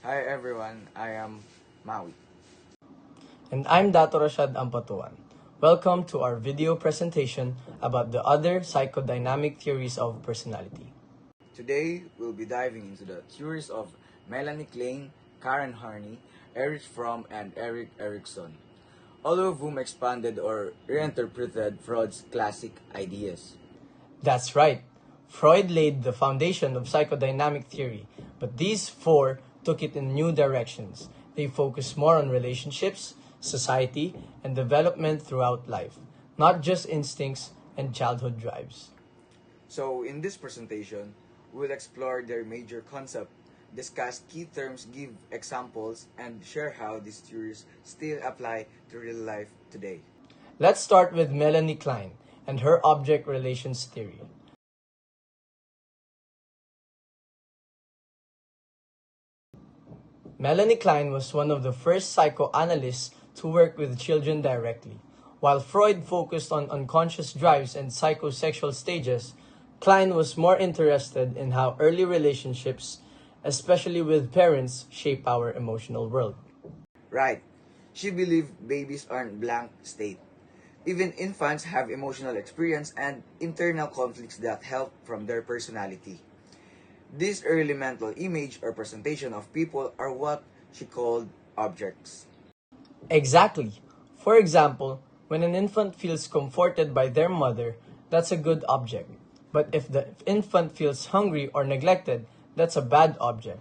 Hi everyone, I am Maui. And I'm Dato Rashad Ampatuan. Welcome to our video presentation about the other psychodynamic theories of personality. Today, we'll be diving into the theories of Melanie Klein, Karen Horney, Fromm, and Erikson, all of whom expanded or reinterpreted Freud's classic ideas. That's right. Freud laid the foundation of psychodynamic theory, but these four took it in new directions. They focus more on relationships, society, and development throughout life, not just instincts and childhood drives. So, in this presentation, we'll explore their major concept, discuss key terms, give examples, and share how these theories still apply to real life today. Let's start with Melanie Klein and her object relations theory. Melanie Klein was one of the first psychoanalysts to work with children directly. While Freud focused on unconscious drives and psychosexual stages, Klein was more interested in how early relationships, especially with parents, shape our emotional world. Right. She believed babies aren't blank state. Even infants have emotional experience and internal conflicts that help from their personality. This early mental image or presentation of people are what she called objects. Exactly. For example, when an infant feels comforted by their mother, that's a good object. But if the infant feels hungry or neglected, that's a bad object.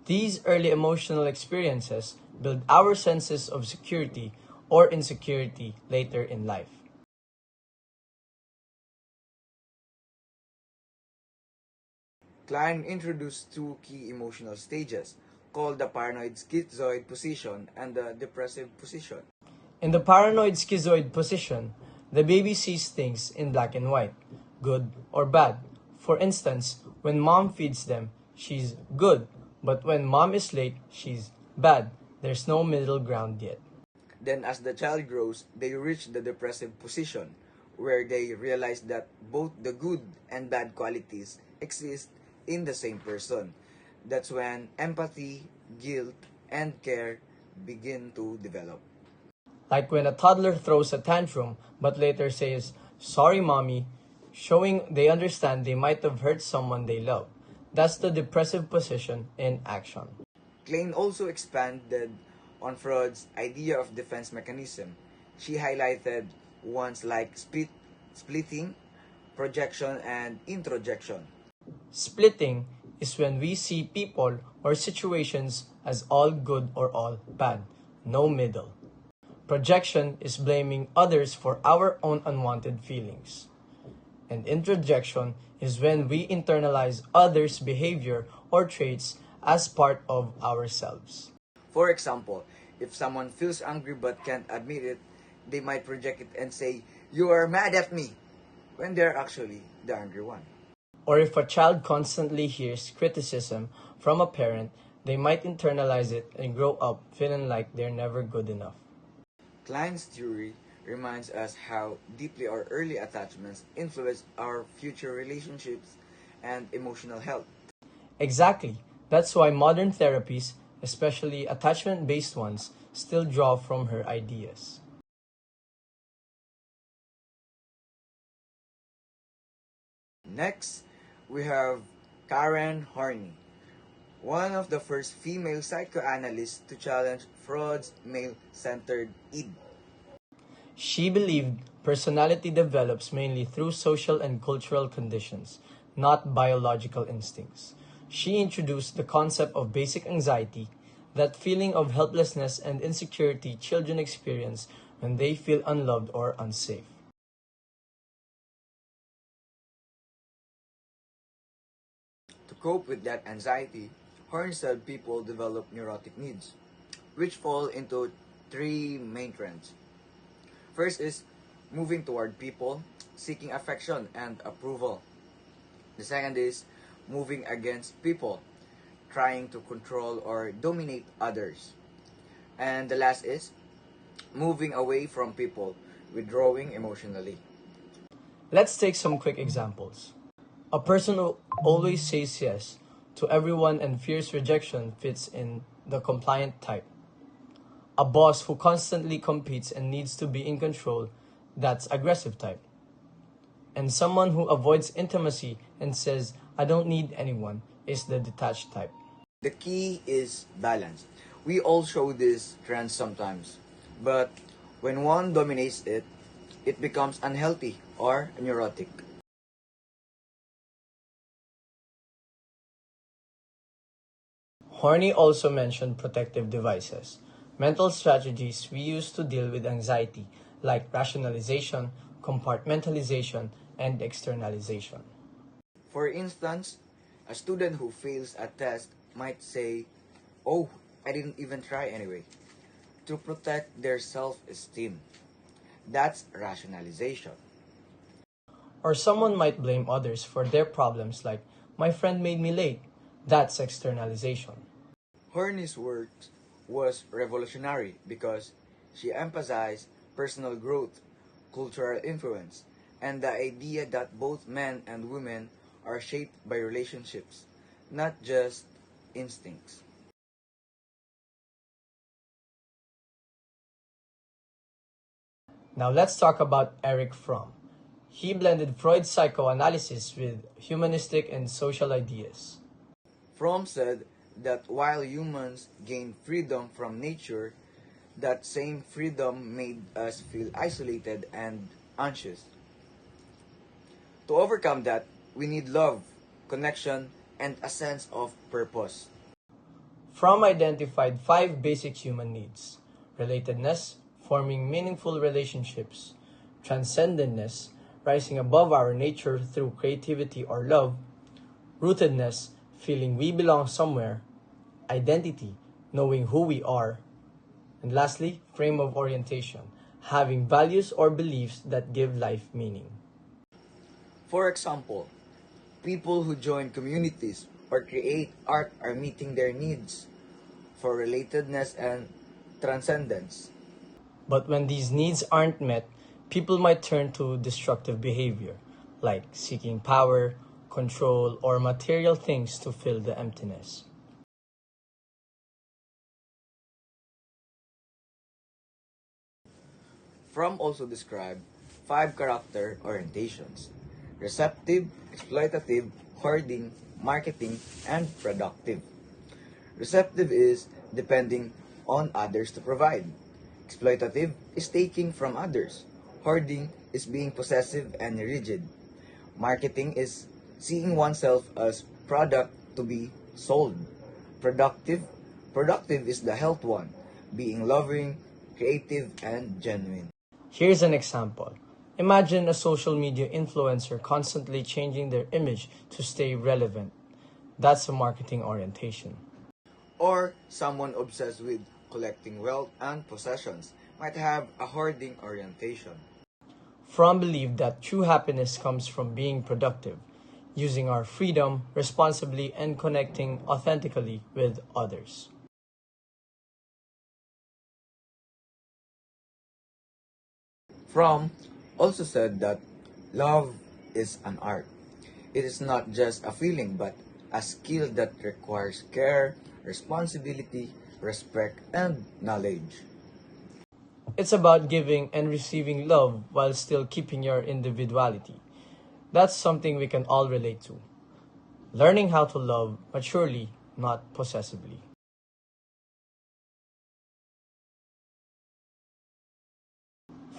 These early emotional experiences build our senses of security or insecurity later in life. Klein introduced two key emotional stages called the paranoid schizoid position and the depressive position. In the paranoid schizoid position, the baby sees things in black and white, good or bad. For instance, when mom feeds them, she's good, but when mom is late, she's bad. There's no middle ground yet. Then as the child grows, they reach the depressive position where they realize that both the good and bad qualities exist in the same person. That's when empathy, guilt, and care begin to develop. Like when a toddler throws a tantrum but later says, "Sorry, mommy," showing they understand they might have hurt someone they love. That's the depressive position in action. Klein also expanded on Freud's idea of defense mechanism. She highlighted ones like splitting, projection, and introjection. Splitting is when we see people or situations as all good or all bad, no middle. Projection is blaming others for our own unwanted feelings. And introjection is when we internalize others' behavior or traits as part of ourselves. For example, if someone feels angry but can't admit it, they might project it and say, "You are mad at me," when they're actually the angry one. Or if a child constantly hears criticism from a parent, they might internalize it and grow up feeling like they're never good enough. Klein's theory reminds us how deeply our early attachments influence our future relationships and emotional health. Exactly. That's why modern therapies, especially attachment-based ones, still draw from her ideas. Next, we have Karen Horney, one of the first female psychoanalysts to challenge Freud's male-centered id. She believed personality develops mainly through social and cultural conditions, not biological instincts. She introduced the concept of basic anxiety, that feeling of helplessness and insecurity children experience when they feel unloved or unsafe. To cope with that anxiety, Horney said people develop neurotic needs, which fall into three main trends. First is moving toward people, seeking affection and approval. The second is moving against people, trying to control or dominate others. And the last is moving away from people, withdrawing emotionally. Let's take some quick examples. A person who always says yes to everyone and fears rejection fits in the compliant type. A boss who constantly competes and needs to be in control, that's aggressive type. And someone who avoids intimacy and says, I don't need anyone, is the detached type. The key is balance. We all show this trend sometimes, but when one dominates it, it becomes unhealthy or neurotic. Horney also mentioned protective devices, mental strategies we use to deal with anxiety, like rationalization, compartmentalization, and externalization. For instance, a student who fails a test might say, "Oh, I didn't even try anyway," to protect their self esteem. That's rationalization. Or someone might blame others for their problems, like, my friend made me late. That's externalization. Horney's work was revolutionary because she emphasized personal growth, cultural influence, and the idea that both men and women are shaped by relationships, not just instincts. Now let's talk about Eric Fromm. He blended Freud's psychoanalysis with humanistic and social ideas. Fromm said that while humans gain freedom from nature, that same freedom made us feel isolated and anxious. To overcome that, we need love, connection, and a sense of purpose. Fromm identified five basic human needs: relatedness, forming meaningful relationships; transcendentness, rising above our nature through creativity or love; rootedness, feeling we belong somewhere; identity, knowing who we are; and lastly, frame of orientation, having values or beliefs that give life meaning. For example, people who join communities or create art are meeting their needs for relatedness and transcendence. But when these needs aren't met, people might turn to destructive behavior, like seeking power, control, or material things to fill the emptiness. Fromm also described five character orientations: receptive, exploitative, hoarding, marketing, and productive. Receptive is depending on others to provide. Exploitative is taking from others. Hoarding is being possessive and rigid. Marketing is seeing oneself as product to be sold. Productive productive is the health one, being loving, creative, and genuine. Here's an example. Imagine a social media influencer constantly changing their image to stay relevant. That's a marketing orientation. Or someone obsessed with collecting wealth and possessions might have a hoarding orientation. Fromm believed that true happiness comes from being productive, using our freedom responsibly, and connecting authentically with others. Fromm also said that love is an art. It is not just a feeling but a skill that requires care, responsibility, respect, and knowledge. It's about giving and receiving love while still keeping your individuality. That's something we can all relate to. Learning how to love maturely, not possessively.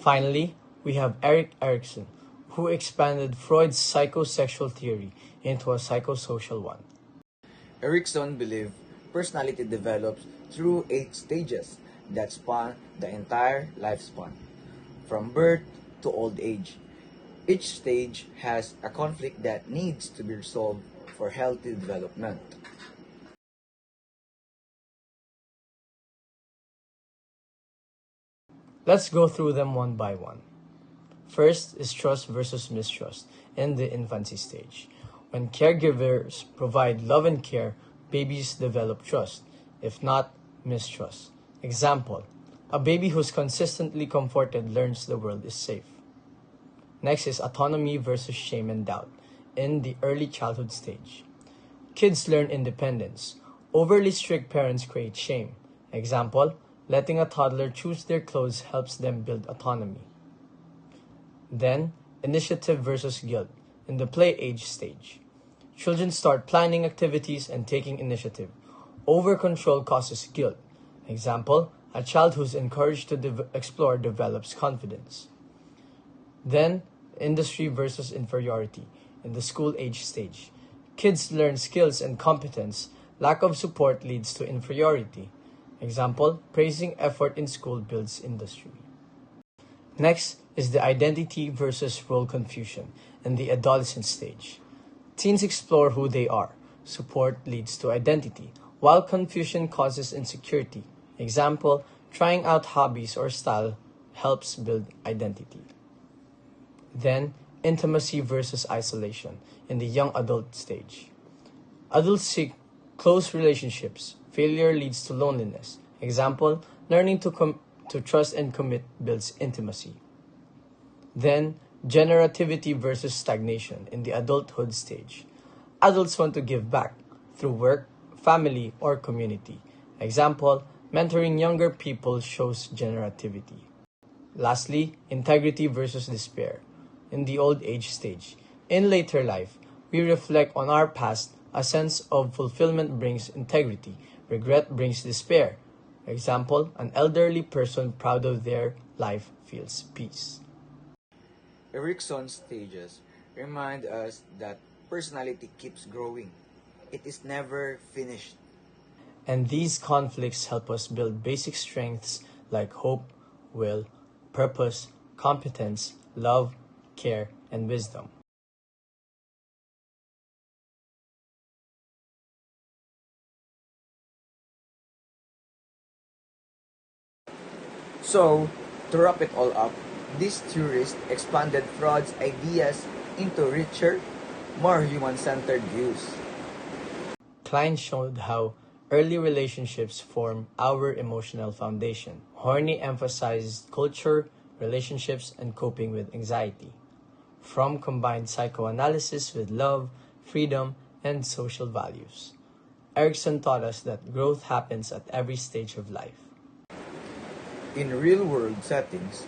Finally, we have Erikson, who expanded Freud's psychosexual theory into a psychosocial one. Erikson believed personality develops through 8 stages that span the entire lifespan, from birth to old age. Each stage has a conflict that needs to be resolved for healthy development. Let's go through them one by one. First is trust versus mistrust in the infancy stage. When caregivers provide love and care, babies develop trust, if not mistrust. Example: a baby who's consistently comforted learns the world is safe. Next is autonomy versus shame and doubt in the early childhood stage. Kids learn independence. Overly strict parents create shame. Example, letting a toddler choose their clothes helps them build autonomy. Then, initiative versus guilt in the play age stage. Children start planning activities and taking initiative. Over-control causes guilt. Example, a child who's encouraged to explore develops confidence. Then, industry versus inferiority in the school age stage. Kids learn skills and competence. Lack of support leads to inferiority. Example, praising effort in school builds industry. Next is the identity versus role confusion in the adolescent stage. Teens explore who they are. Support leads to identity, while confusion causes insecurity. Example, trying out hobbies or style helps build identity. Then, intimacy versus isolation in the young adult stage. Adults seek close relationships. Failure leads to loneliness. Example, learning to trust and commit builds intimacy. Then, generativity versus stagnation in the adulthood stage. Adults want to give back through work, family, or community. Example, mentoring younger people shows generativity. Lastly, integrity versus despair in the old age stage. In later life, we reflect on our past. A sense of fulfillment brings integrity. Regret brings despair. Example, an elderly person proud of their life feels peace. Erikson's stages remind us that personality keeps growing. It is never finished. And these conflicts help us build basic strengths like hope, will, purpose, competence, love, care, and wisdom. So, to wrap it all up, this theorist expanded Freud's ideas into richer, more human-centered views. Klein showed how early relationships form our emotional foundation. Horney emphasized culture, relationships, and coping with anxiety. Fromm combined psychoanalysis with love, freedom, and social values. Erikson taught us that growth happens at every stage of life. In real-world settings,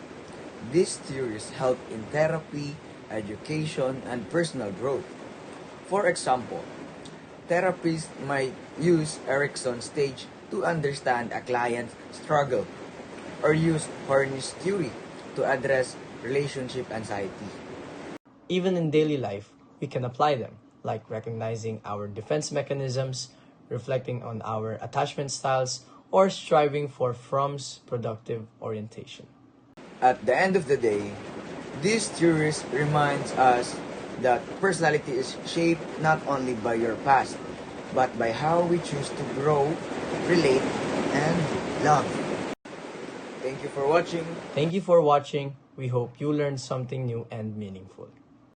these theories help in therapy, education, and personal growth. For example, therapists might use Erikson's stage to understand a client's struggle, or use Horney's theory to address relationship anxiety. Even in daily life, we can apply them, like recognizing our defense mechanisms, reflecting on our attachment styles, or striving for Fromm's productive orientation. At the end of the day, this theories reminds us that personality is shaped not only by your past, but by how we choose to grow, relate, and love. Thank you for watching. Thank you for watching. We hope you learned something new and meaningful.